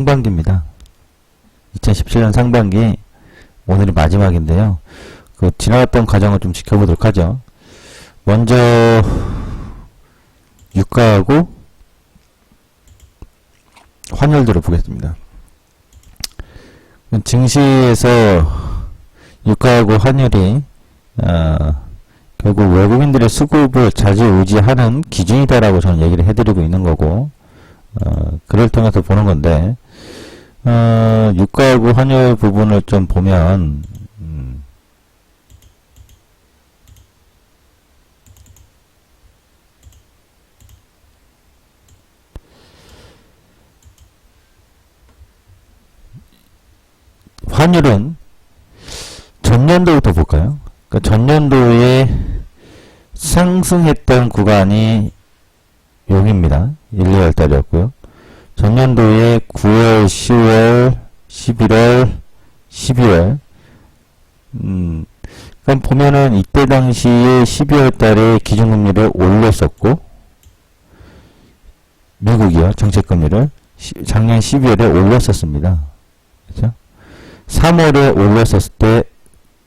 상반기입니다. 2017년 상반기 오늘이 마지막인데요. 그 지나갔던 과정을 좀 지켜보도록 하죠. 먼저 유가하고 환율들을 보겠습니다. 증시에서 유가하고 환율이 결국 외국인들의 수급을 좌지우지하는 기준이다라고 저는 얘기를 해드리고 있는 거고, 그걸 통해서 보는 건데, 유가하고 환율 부분을 좀 보면, 환율은 전년도부터 볼까요? 그러니까 전년도에 상승했던 구간이 여기입니다. 1, 2월 달이었고요. 전년도에 9월, 10월, 11월, 12월 그럼 보면은 이때 당시에 12월 달에 기준금리를 올렸었고, 미국이요. 정책금리를 작년 12월에 올렸었습니다. 그렇죠? 3월에 올렸었을 때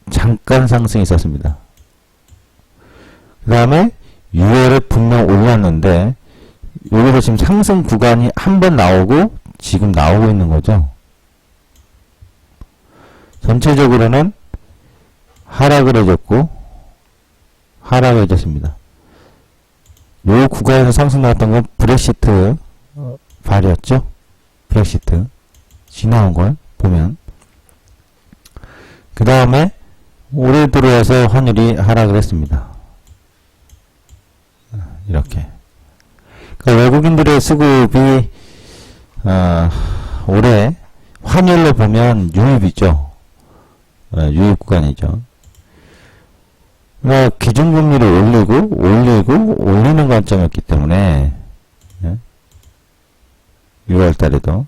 잠깐 상승이 있었습니다. 그 다음에 6월에 분명 올랐는데, 여기서 지금 상승 구간이 한 번 나오고 지금 나오고 있는 거죠. 전체적으로는 하락을 해줬고 하락을 해줬습니다. 요 구간에서 상승 나왔던 건 브렉시트 발이었죠. 브렉시트 지나온 걸 보면, 그 다음에 올해 들어와서 환율이 하락을 했습니다. 이렇게. 그러니까 외국인들의 수급이 올해 환율로 보면 유입이죠. 유입 구간이죠. 그러니까 기준금리를 올리는 관점이었기 때문에 6월 달에도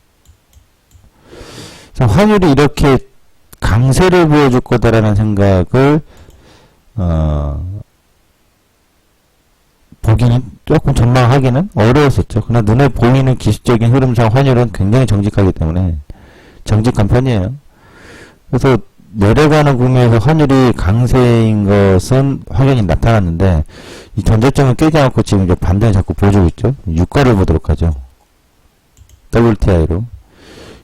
환율이 이렇게 강세를 보여줄 거다라는 생각을 보기는 조금 전망하기는 어려웠었죠. 그러나 눈에 보이는 기술적인 흐름상 환율은 굉장히 정직하기 때문에 정직한 편이에요. 그래서 내려가는 국면에서 환율이 강세인 것은 확연히 나타났는데, 이 전저점을 깨지 않고 지금 이제 반등을 자꾸 보여주고 있죠. 유가를 보도록 하죠. WTI로.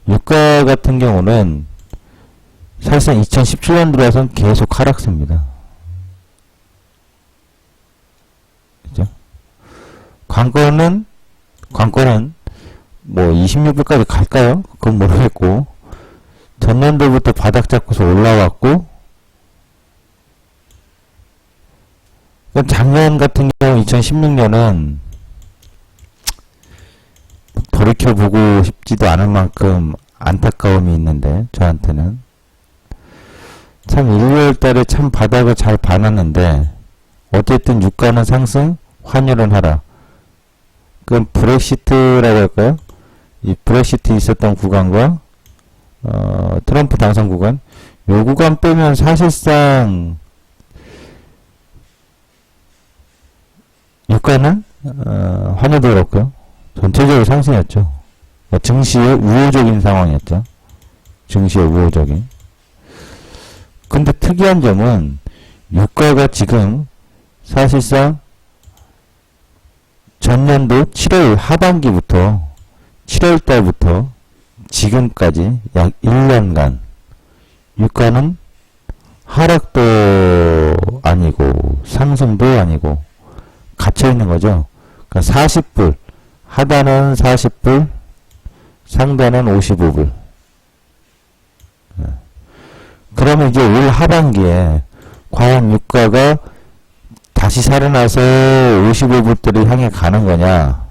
유가 같은 경우는 사실상 2017년 들어와서는 계속 하락세입니다. 그죠? 관건은 뭐 26불까지 갈까요? 그건 모르겠고, 전년도부터 바닥 잡고서 올라왔고, 작년 같은 경우 2016년은 돌이켜보고 싶지도 않을 만큼 안타까움이 있는데, 저한테는 참 1, 2월 달에 참 바닥을 잘 봐놨는데, 어쨌든 유가는 상승, 환율은 하락. 그럼 브렉시트라고 할까요? 이 브렉시트 있었던 구간과 트럼프 당선 구간, 요 구간 빼면 사실상 유가는 환율도 그렇고요, 전체적으로 상승했죠. 증시의 우호적인 상황이었죠. 증시의 우호적인. 근데 특이한 점은 유가가 지금 사실상 전년도 7월 하반기부터 7월 달부터 지금까지 약 1년간 유가는 하락도 아니고 상승도 아니고 갇혀있는 거죠. 그러니까 40불, 하단은 40불, 상단은 55불. 그러면 이제 올 하반기에 과연 유가가 다시 살아나서 55불대를 향해 가는 거냐,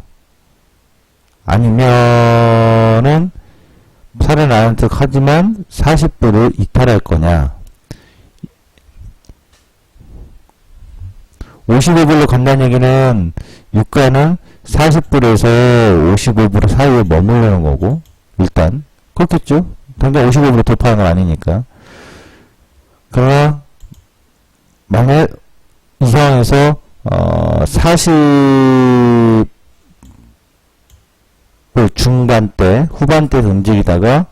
아니면은 살아나는 척 하지만 40불을 이탈할 거냐. 55불로 간다는 얘기는 유가는 40불에서 55불 사이에 머무르는 거고, 일단 그렇겠죠. 당장 55불을 돌파하는 건 아니니까. 그러나 만약 이 상황에서 40 중반 때, 후반 때 움직이다가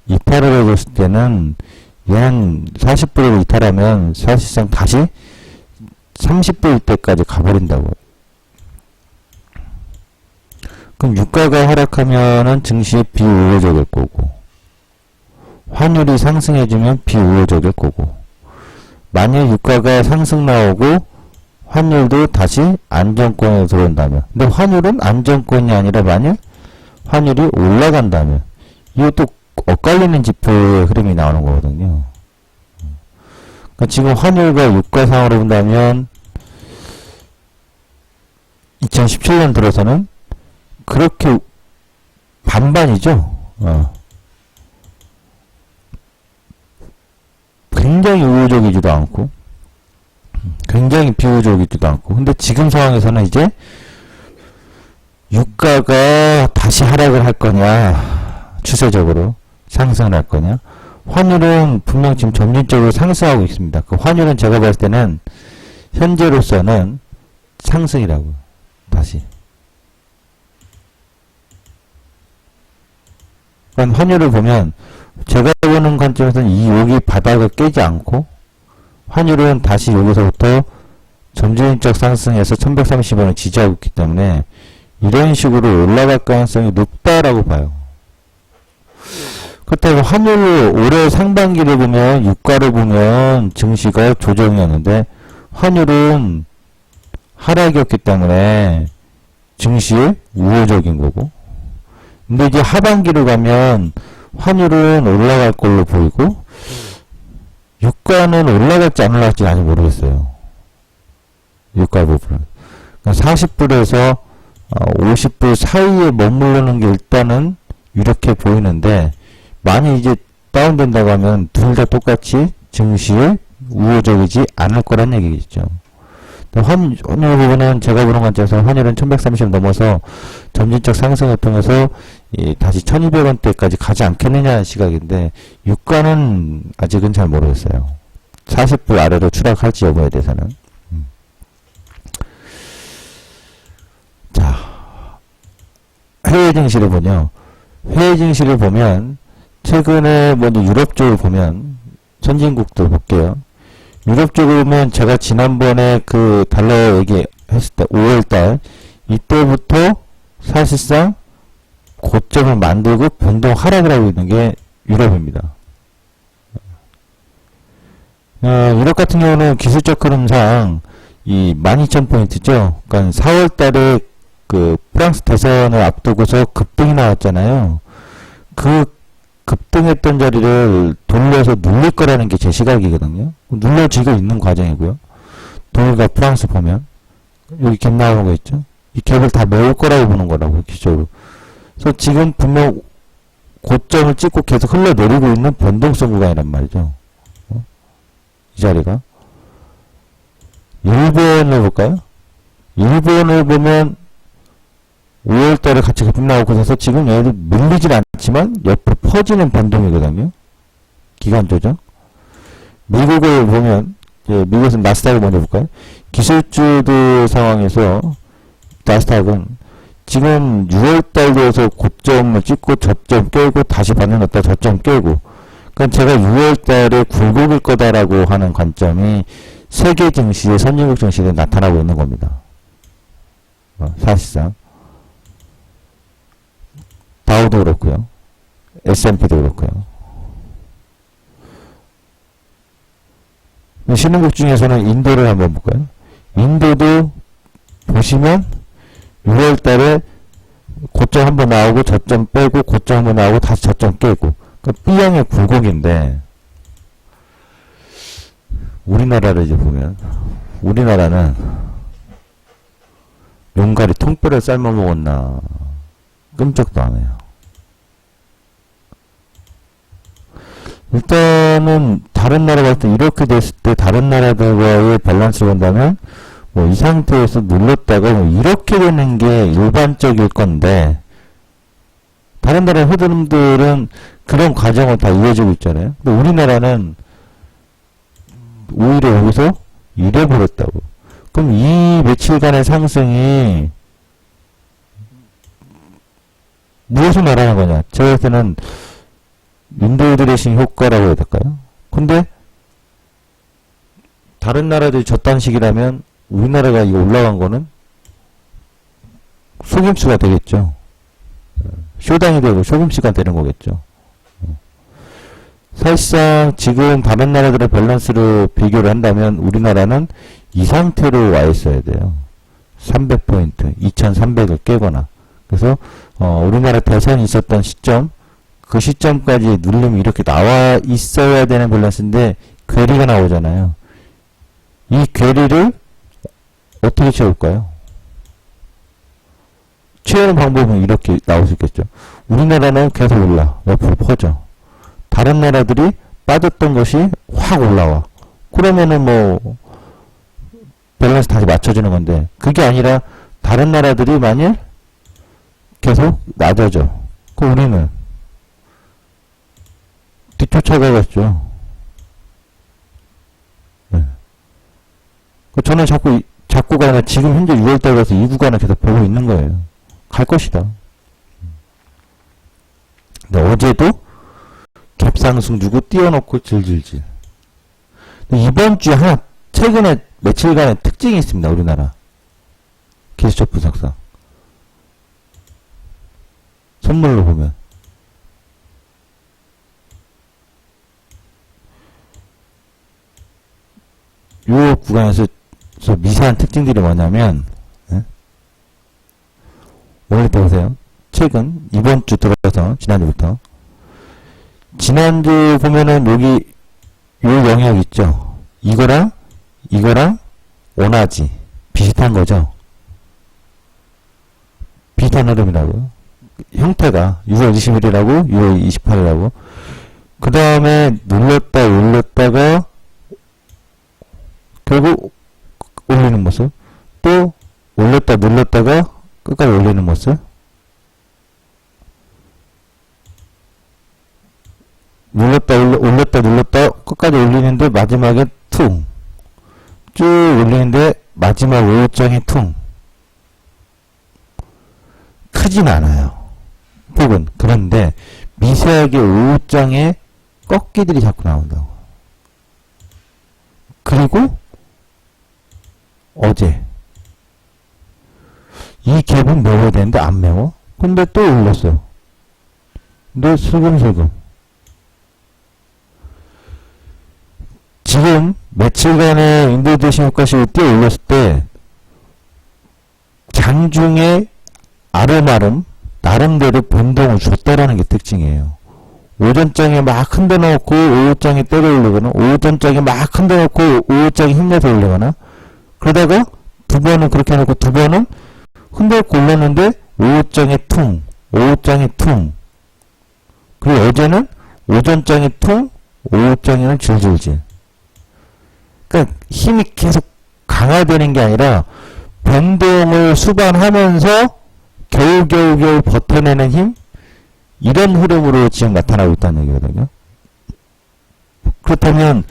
이탈을 해줬을 때는 얘는 40불을 이탈하면 사실상 다시 30불 때까지 가버린다고. 그럼 유가가 하락하면은 증시에 비우호적일 거고, 환율이 상승해주면 비우호적일 거고, 만약 유가가 상승 나오고 환율도 다시 안정권에 들어온다면, 근데 환율은 안정권이 아니라 만약 환율이 올라간다면 이것도 엇갈리는 지표의 흐름이 나오는 거거든요. 그러니까 지금 환율과 유가상으로 본다면 2017년 들어서는 그렇게 반반이죠. 굉장히 우호적이지도 않고 굉장히 비우호적이지도 않고. 근데 지금 상황에서는 이제 유가가 다시 하락을 할 거냐, 추세적으로 상승을 할 거냐. 환율은 분명 지금 점진적으로 상승하고 있습니다. 그 환율은 제가 봤을 때는 현재로서는 상승이라고요. 다시. 그러니까 환율을 보면 제가 보는 관점에서는 이 여기 바닥을 깨지 않고 환율은 다시 여기서부터 점진적 상승해서 1130원을 지지하고 있기 때문에 이런 식으로 올라갈 가능성이 높다라고 봐요. 그렇다고 환율 올해 상반기를 보면 유가를 보면 증시가 조정이었는데 환율은 하락이었기 때문에 증시에 우호적인 거고, 근데 이제 하반기로 가면 환율은 올라갈 걸로 보이고 유가는 올라갈지 안 올라갈지 아직 모르겠어요. 유가 부분은. 그러니까 40불에서 50불 사이에 머무르는 게 일단은 이렇게 보이는데, 많이 이제 다운된다고 하면 둘 다 똑같이 증시에 우호적이지 않을 거란 얘기겠죠. 환율 부분은 제가 보는 관점에서 환율은 1130 넘어서 점진적 상승을 통해서 다시 1200원대까지 가지 않겠느냐는 시각인데, 유가는 아직은 잘 모르겠어요. 40불 아래로 추락할지 여부에 대해서는. 자, 해외 증시를 보면, 최근에 먼저 유럽 쪽을 보면, 선진국들 볼게요. 유럽 쪽을 보면 제가 지난번에 그 달러 얘기했을 때 5월달 이때부터 사실상 고점을 만들고 변동 하락을 하고 있는 게 유럽입니다. 유럽 같은 경우는 기술적 흐름상 이 12,000포인트죠. 그러니까 4월달에 그 프랑스 대선을 앞두고서 급등이 나왔잖아요. 그 급등했던 자리를 돌려서 눌릴 거라는 게 제 시각이거든요. 눌러지고 있는 과정이고요. 돌가 프랑스 보면 여기 갭 나오는 거 있죠. 이 갭을 다 메울 거라고 보는 거라고 기초로. 그래서 지금 분명 고점을 찍고 계속 흘러내리고 있는 변동성 구간이란 말이죠. 이 자리가. 일본을 볼까요? 일본을 보면 5월달에 같이 급등 나오고 해서 지금 얘들 밀리진 않지만 옆으로 퍼지는 변동이거든요. 기간 조정. 미국을 보면, 미국에서 나스닥을 먼저 볼까요? 기술주들 상황에서 나스닥은 지금 6월달 돼서 고점을 찍고 저점 깨고 다시 반등했다 저점 깨고, 그러니까 제가 6월달에 굴곡일 거다라고 하는 관점이 세계 증시의 선진국 증시에 나타나고 있는 겁니다. 사실상. 다우도 그렇고요. S&P도 그렇고요. 신흥국 중에서는 인도를 한번 볼까요? 인도도 보시면 6월달에 고점 한번 나오고 저점 빼고 고점 한번 나오고 다시 저점 깨고, 그러니까 B형의 굴곡인데, 우리나라를 이제 보면 우리나라는 용가리 통뼈를 삶아 먹었나 끔찍도 안 해요. 일단은 다른 나라 같을 때 이렇게 됐을 때 다른 나라들과의 밸런스를 본다면 뭐 이 상태에서 눌렀다가 뭐 이렇게 되는 게 일반적일 건데, 다른 나라 흐름들은 그런 과정을 다 이어지고 있잖아요. 근데 우리나라는 오히려 여기서 이래 버렸다고. 그럼 이 며칠간의 상승이 무엇을 말하는 거냐? 제가 볼 때는 윈도우 드레싱 효과라고 해야 될까요? 근데 다른 나라들이 저딴 식이라면 우리나라가 이거 올라간 거는 속임수가 되겠죠. 쇼당이 되고 속임수가 되는 거겠죠. 사실상 지금 다른 나라들의 밸런스로 비교를 한다면 우리나라는 이 상태로 와 있어야 돼요. 300포인트, 2300을 깨거나. 그래서 우리나라 대선이 있었던 시점, 그 시점까지 누르면 이렇게 나와 있어야 되는 밸런스인데 괴리가 나오잖아요. 이 괴리를 어떻게 채울까요? 채우는 방법은 이렇게 나올 수 있겠죠. 우리나라는 계속 올라, 옆으로 퍼져. 다른 나라들이 빠졌던 것이 확 올라와. 그러면은 뭐 밸런스 다시 맞춰지는 건데, 그게 아니라 다른 나라들이 만일 계속 낮아져. 그럼 우리는 뒤쫓아가겠죠. 네. 저는 자꾸가 아니라 지금 현재 6월달 가서 이 구간을 계속 보고 있는 거예요. 갈 것이다. 근데 어제도 갭상승 주고 띄워놓고 질질질. 이번 주에 하나, 최근에 며칠간의 특징이 있습니다. 우리나라. 기술적 분석상. 선물로 보면. 요 구간에서 미세한 특징들이 뭐냐면, 오늘 보세요. 최근, 이번 주 들어서, 지난주부터. 지난주 보면은 여기, 요 영역 있죠? 이거랑 오나지. 비슷한 거죠? 비슷한 흐름이라고요. 형태가 6월 20일이라고, 6월 28일이라고. 그 다음에 눌렀다 올렸다가, 결국 올리는 모습. 또 올렸다 눌렀다가 끝까지 올리는 모습. 올렸다 눌렀다 끝까지 올리는데 마지막에 퉁. 쭉 올리는데 마지막 5장이 퉁. 크진 않아요. 폭은. 그런데 미세하게 5장에 꺾기들이 자꾸 나온다고. 그리고 어제 이 갭은 메워야 되는데 안 메워? 근데 또 올렸어. 근데 슬금슬금. 지금 며칠간의 윈도우 드레싱 효과식을 띄어 올렸을 때 장중에 아름아름 나름대로 변동을 줬다라는 게 특징이에요. 오전장에 막 흔들어놓고 오후장에 때려 올리거나 오전장에 막 흔들어놓고 오후장에 힘내서 올리거나 그러다가 두 번은 그렇게 해놓고 두 번은 흔들고 올렸는데 오후장에 퉁 오후장에 퉁 그리고 어제는 오전장에 퉁 오후장에는 질질질. 그러니까 힘이 계속 강화되는 게 아니라 변동을 수반하면서 겨우 버텨내는 힘? 이런 흐름으로 지금 나타나고 있다는 얘기거든요. 그렇다면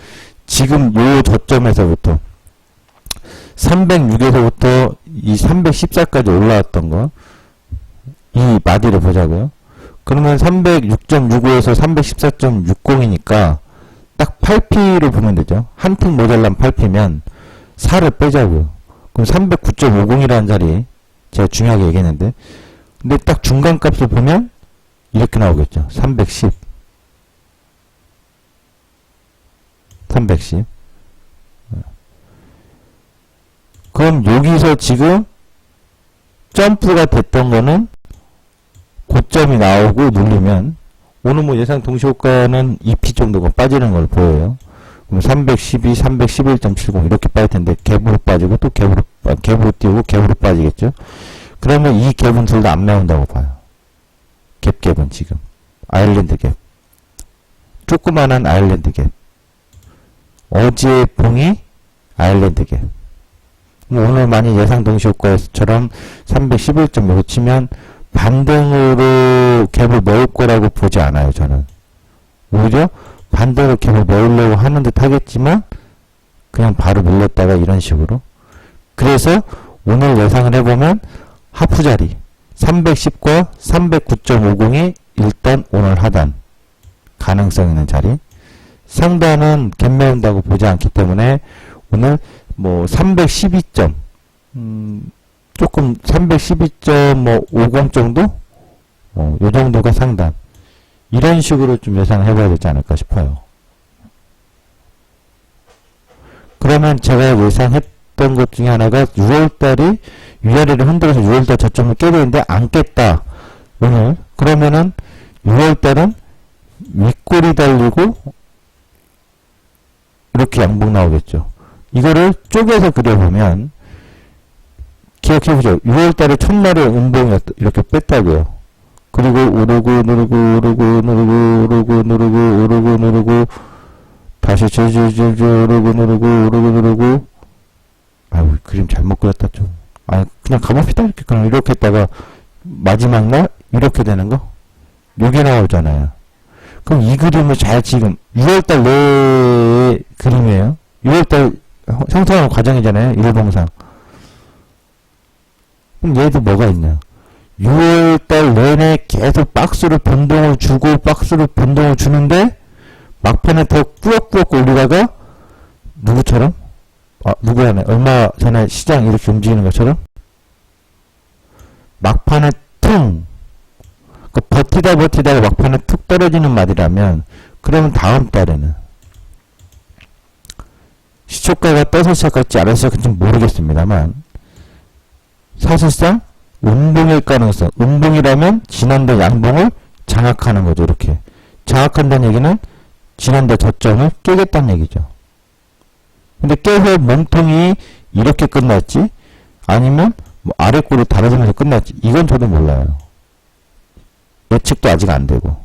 지금 요 저점에서부터 306에서부터 이 314까지 올라왔던 거, 이 마디를 보자고요. 그러면 306.65에서 314.60이니까 딱 8P를 보면 되죠. 한 틈 모자란 8P면 4를 빼자고요. 그럼 309.50이라는 자리 제가 중요하게 얘기했는데 근데 딱 중간값을 보면 이렇게 나오겠죠. 310 그럼 여기서 지금 점프가 됐던 거는 고점이 나오고 누르면 오늘 뭐 예상 동시효과는 2P 정도가 빠지는 걸 보여요. 그럼 312, 311.70 이렇게 빠질 텐데 갭으로 빠지고 또 갭으로 띄우고 갭으로 빠지겠죠. 그러면 이 갭은 둘 다 안 나온다고 봐요. 갭은 지금 아일랜드 갭 조그만한 아일랜드 갭 어제의 봉이 아일랜드 갭 오늘 만약 예상 동시효과처럼 311.5 치면 반등으로 갭을 넣을 거라고 보지 않아요. 저는 오히려 반대로 갭을 넣으려고 하는 듯 하겠지만 그냥 바로 밀렸다가 이런 식으로 그래서 오늘 예상을 해보면 하프 자리 310과 309.50이 일단 오늘 하단 가능성 있는 자리. 상단은 갭 메운다고 보지 않기 때문에 오늘 뭐 312점 조금 312.50 정도? 요 정도가 상단. 이런 식으로 좀 예상을 해봐야 되지 않을까 싶어요. 그러면 제가 예상했던 것 중에 하나가 6월달이 위아래를 흔들어서 6월달 저점을 깨야 되는데 안 깼다. 오늘. 그러면은 6월달은 윗골이 달리고 이렇게 양봉 나오겠죠. 이거를 쪼개서 그려보면 기억해보죠. 6월달에 첫날에 음봉이 이렇게 뺐다고요. 그리고 오르고 다시 오르고 아유 그림 잘못 그렸다 좀. 아 그냥 가봅시다. 이렇게 그냥 이렇게 했다가 마지막 날 이렇게 되는 거 요게 나오잖아요. 그럼 이 그림을 잘 지금 6월달 내의 그림이에요. 6월달 형성하는 과정이잖아요. 일봉상. 그럼 얘도 뭐가 있냐. 6월달 내내 계속 박스로 변동을 주고 박스로 변동을 주는데 막판에 더 꾸역꾸역 올리다가 누구처럼? 누구 하네. 얼마 전에 시장 이렇게 움직이는 것처럼 막판에 퉁 버티다가 막판에 툭 떨어지는 말이라면 그러면 다음 달에는 시초가가 떠서 시작할지 안 해서 시작할지 모르겠습니다만 사실상 음봉일 가능성, 음봉이라면 지난달 양봉을 장악하는 거죠. 이렇게 장악한다는 얘기는 지난달 저점을 깨겠다는 얘기죠. 근데 깨서 몸통이 이렇게 끝났지 아니면 뭐 아래꼬리 달아지면서 끝났지 이건 저도 몰라요. 예측도 아직 안 되고.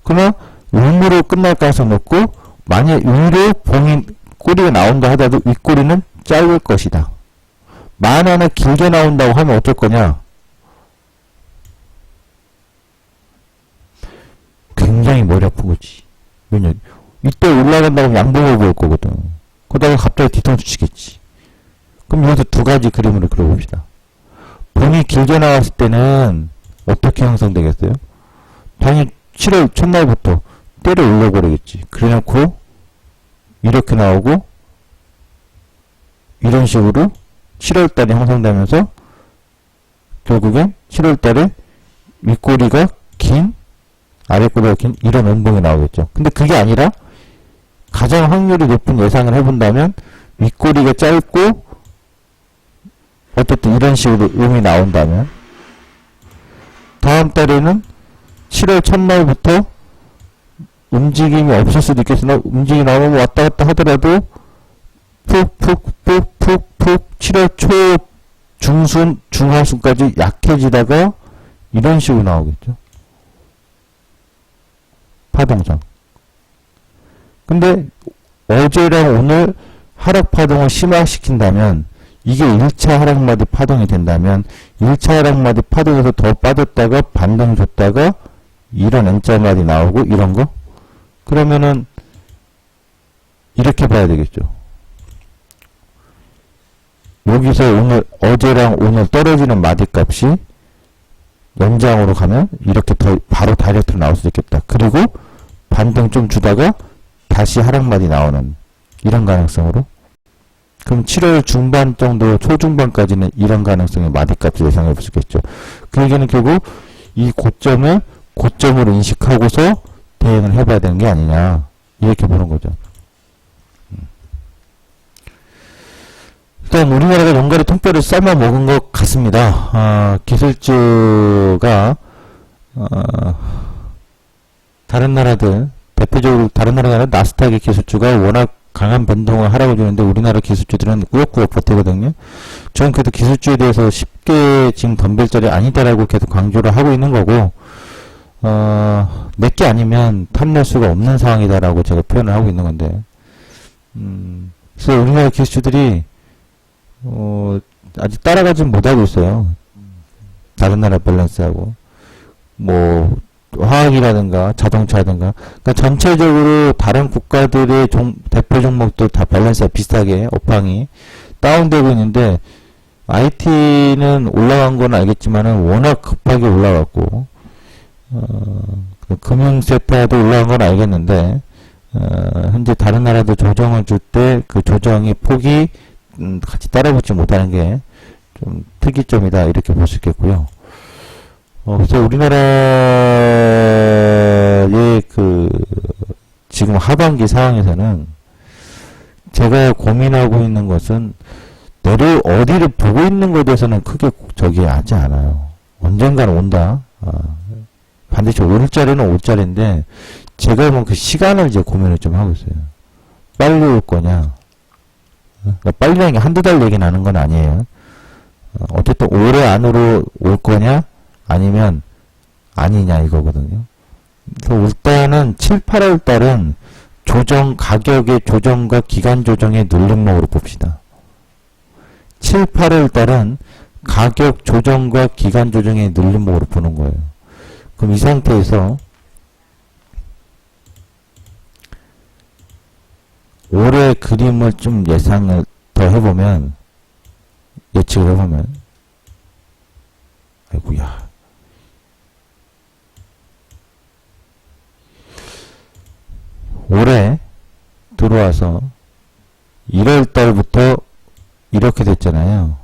그러면 음으로 끝날 가능성 높고 만약 위로 봉이 꼬리가 나온다 하더라도 윗꼬리는 짧을 것이다. 만화나 길게 나온다고 하면 어쩔 거냐? 굉장히 머리 아픈 거지. 왜냐? 이때 올라간다고 양봉을 볼 거거든. 그러다가 갑자기 뒤통수 치겠지. 그럼 여기서 두 가지 그림으로 그려봅시다. 봉이 길게 나왔을 때는 어떻게 형성되겠어요? 당연히 7월 첫날부터 때려 올려버리겠지. 그래놓고 이렇게 나오고 이런 식으로 7월달에 형성되면서 결국엔 7월달에 윗꼬리가 긴 아랫꼬리가 긴 이런 음봉이 나오겠죠. 근데 그게 아니라 가장 확률이 높은 예상을 해본다면 윗꼬리가 짧고 어쨌든 이런 식으로 음이 나온다면 다음 달에는 7월 첫날부터 움직임이 없을 수도 있겠으나 움직임이 나오면 왔다 갔다 하더라도 푹 7월 초 중순 중하순까지 약해지다가 이런 식으로 나오겠죠. 파동상. 근데 어제랑 오늘 하락 파동을 심화시킨다면 이게 1차 하락마디 파동이 된다면 1차 하락마디 파동에서 더 빠졌다가 반등 줬다가 이런 N자마디 나오고 이런 거 그러면은 이렇게 봐야 되겠죠. 여기서 오늘 어제랑 오늘 떨어지는 마디 값이 연장으로 가면 이렇게 더 바로 다이렉트로 나올 수도 있겠다. 그리고 반등 좀 주다가 다시 하락마디 나오는 이런 가능성으로 그럼 7월 중반 정도 초중반까지는 이런 가능성의 마디값을 예상해 볼 수 있겠죠. 그 얘기는 결국 이 고점으로 인식하고서 대응을 해봐야 되는 게 아니냐 이렇게 보는 거죠. 일단 우리나라가 용가리 통뼈를 삶아 먹은 것 같습니다. 기술주가 다른 나라들 대표적으로 다른 나라는 나스닥의 기술주가 워낙 강한 변동을 하라고 주는데 우리나라 기술주들은 꾸역꾸역 버티거든요. 저는 그래도 기술주에 대해서 쉽게 지금 덤빌 자리 아니다라고 계속 강조를 하고 있는 거고 내게 아니면 탐낼 수가 없는 상황이다라고 제가 표현을 하고 있는 건데 그래서 우리나라 기술주들이 아직 따라가지 못하고 있어요. 다른 나라 밸런스하고 뭐 화학이라든가 자동차라든가 그러니까 전체적으로 다른 국가들의 대표 종목들 다 밸런스가 비슷하게 업황이 다운되고 있는데 IT는 올라간 건 알겠지만은 워낙 급하게 올라갔고, 그 금융세타도 올라간 건 알겠는데, 현재 다른 나라도 조정을 줄 때 그 조정이 폭이 같이 따라붙지 못하는 게 좀 특이점이다 이렇게 볼 수 있겠고요. 그래서 우리나라의 그 지금 하반기 상황에서는 제가 고민하고 있는 것은 어디를 보고 있는 것에 대해서는 크게 저기 하지 않아요. 언젠가는 온다. 반드시 올 자리는 올 자리인데 제가 뭐 그 시간을 이제 고민을 좀 하고 있어요. 빨리 올 거냐. 그러니까 빨리라는 게 한두 달 얘기 나는 건 아니에요. 어쨌든 올해 안으로 올 거냐 아니면 아니냐 이거거든요. 그래서 일단은 7, 8월 달은 가격의 조정과 기간 조정의 눌림목으로 봅시다. 7, 8월 달은 가격 조정과 기간 조정의 눌림목으로 보는 거예요. 그럼 이 상태에서 올해 그림을 좀 예상을 더 해보면, 예측을 해보면, 아이고야. 올해 들어와서 1월 달부터 이렇게 됐잖아요.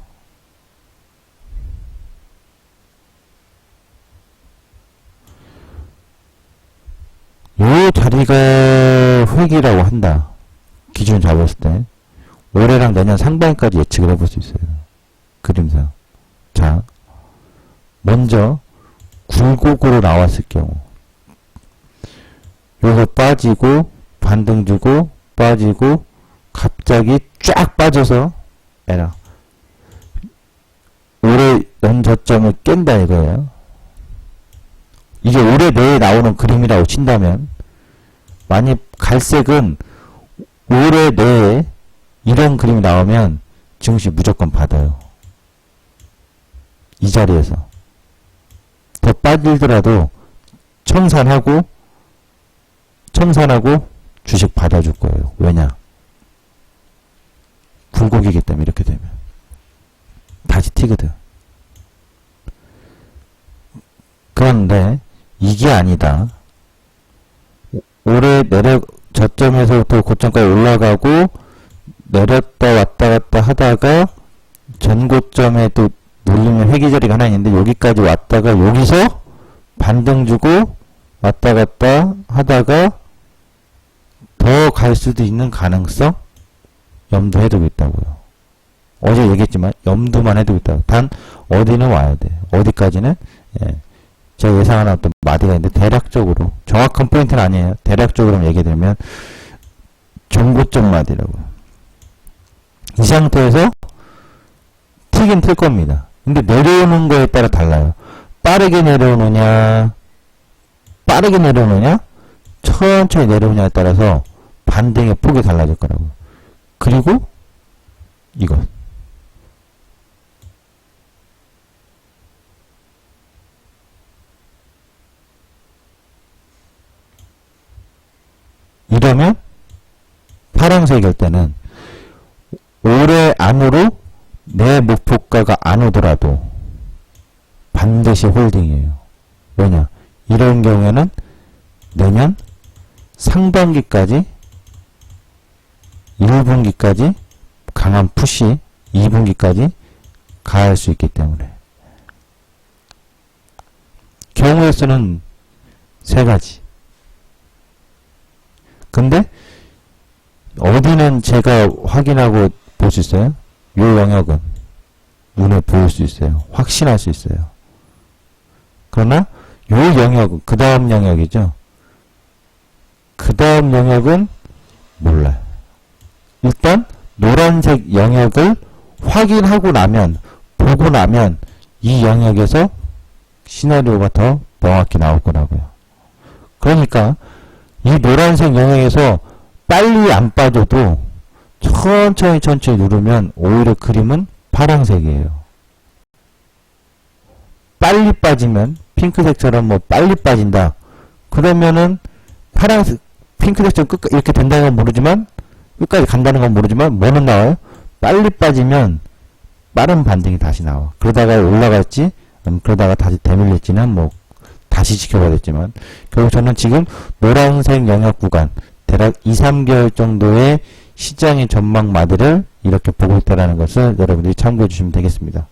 요 자리가 회기라고 한다. 기준 잡았을 때 올해랑 내년 상반기까지 예측을 해볼 수 있어요. 그림상. 자, 먼저 굴곡으로 나왔을 경우 요거 빠지고 반등 주고 빠지고 갑자기 쫙 빠져서 올해 연저점을 깬다 이거예요. 이게 올해 내에 나오는 그림이라고 친다면, 만약 갈색은 올해 내에 이런 그림이 나오면 증시 무조건 받아요. 이 자리에서. 더 빠지더라도 청산하고 주식 받아줄 거예요. 왜냐? 굴곡이기 때문에 이렇게 되면. 다시 튀거든. 그런데 이게 아니다. 올해 저점에서부터 고점까지 올라가고 내렸다 왔다 갔다 하다가 전고점에 또 눌리면 회기자리가 하나 있는데 여기까지 왔다가 여기서 반등 주고 왔다 갔다 하다가 더 갈 수도 있는 가능성 염두해두고 있다고요. 어제 얘기했지만 염두만 해두고 있다고. 단 어디는 와야 돼. 어디까지는 제가 예상하는 어떤 마디가 있는데 대략적으로 정확한 포인트는 아니에요. 대략적으로 얘기해드리면 정고점 마디라고. 이 상태에서 튀긴 틀 겁니다. 근데 내려오는 거에 따라 달라요. 빠르게 내려오느냐 천천히 내려오느냐에 따라서 반등의 폭이 달라질 거라고요. 그리고 이것. 이러면 파란색일 때는 올해 안으로 내 목표가가 안 오더라도 반드시 홀딩이에요. 왜냐? 이런 경우에는 내년 상반기까지 1분기까지 강한 푸시 2분기까지 가할 수 있기 때문에. 경우의 수는 3가지. 근데 어디는 제가 확인하고 볼 수 있어요? 요 영역은 눈에 보일 수 있어요. 확신할 수 있어요. 그러나 요 영역은 그 다음 영역이죠. 그 다음 영역은 몰라요. 일단 노란색 영역을 확인하고 나면, 보고 나면 이 영역에서 시나리오가 더 명확히 나올 거라고요. 그러니까 이 노란색 영역에서 빨리 안 빠져도 천천히 누르면 오히려 그림은 파란색이에요. 빨리 빠지면 핑크색처럼 뭐 빨리 빠진다. 그러면은 파란색, 핑크색처럼 끝까지 이렇게 된다는 건 모르지만, 끝까지 간다는 건 모르지만 뭐는 나와요? 빨리 빠지면 빠른 반등이 다시 나와. 그러다가 올라갈지, 그러다가 다시 되밀릴지는 뭐, 다시 지켜봐야겠지만, 결국 저는 지금 노란색 영역 구간, 대략 2, 3개월 정도의 시장의 전망마들을 이렇게 보고 있다는 것을 여러분들이 참고해 주시면 되겠습니다.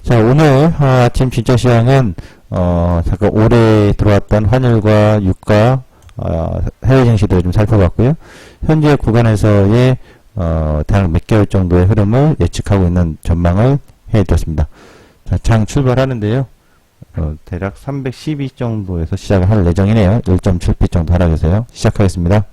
자, 오늘 아침 진짜 시황은 잠깐 올해 들어왔던 환율과 유가, 해외 증시들을 좀 살펴봤고요. 현재 구간에서의 대략 몇 개월 정도의 흐름을 예측하고 있는 전망을 해드렸습니다. 자, 장 출발하는데요. 대략 312 정도에서 시작을 할 예정이네요. 1.7p 정도 하락해서요. 시작하겠습니다.